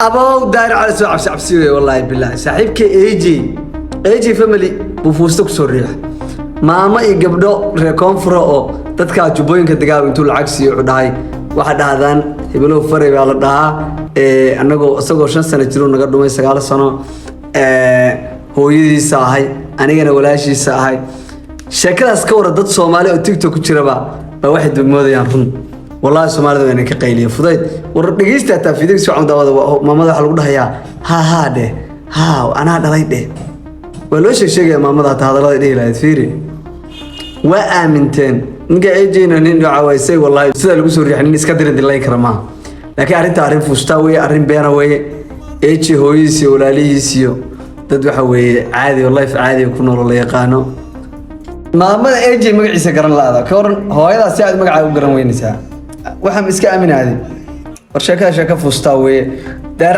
أبو داير على سوق عبسي والله بالله صاحبك ايجي فاميلي بفوستك سوريح maama iyo gabdho reer koonfur oo dadka jubooyinka dagaal intuu lacag siiyo dhahay waxa dhahdaan hebelo faray baa la dhahaa anagoo asagoo 5 sano jiro naga dhumay 9 sano hooyadiisa ahay anigana walaashiisa ahay sheekadaas ka wara dad Soomaali oo TikTok ku jira baa waxay dugmoodayaan run wallahi Soomaalida way ka qayliyo fudayd war dhageysta ta fiidis soo cundaawada maamada waxa lagu dhahayaa ha de ha ana dhalay de waloo sheegay maamada ta hadalada dheelayd fiiri وآمنتين نجا إيجينا نيجا عوايسي والله سيدا لقوا سوري حنين إسكادرين دي الله يكرمها لكن أرنت أرين فستاوي أرين بيانوي إيجي هويسي ولا ليسيو تدوح هوي عادي والله في عادي يكونوا الله يقانو ما إيجي مقعي سكرن لا هذا كورن هو هذا ساعد مقعي وقرن وين ساعة وحم إسكا أمين هذه ورشاكا شاكا فستاوي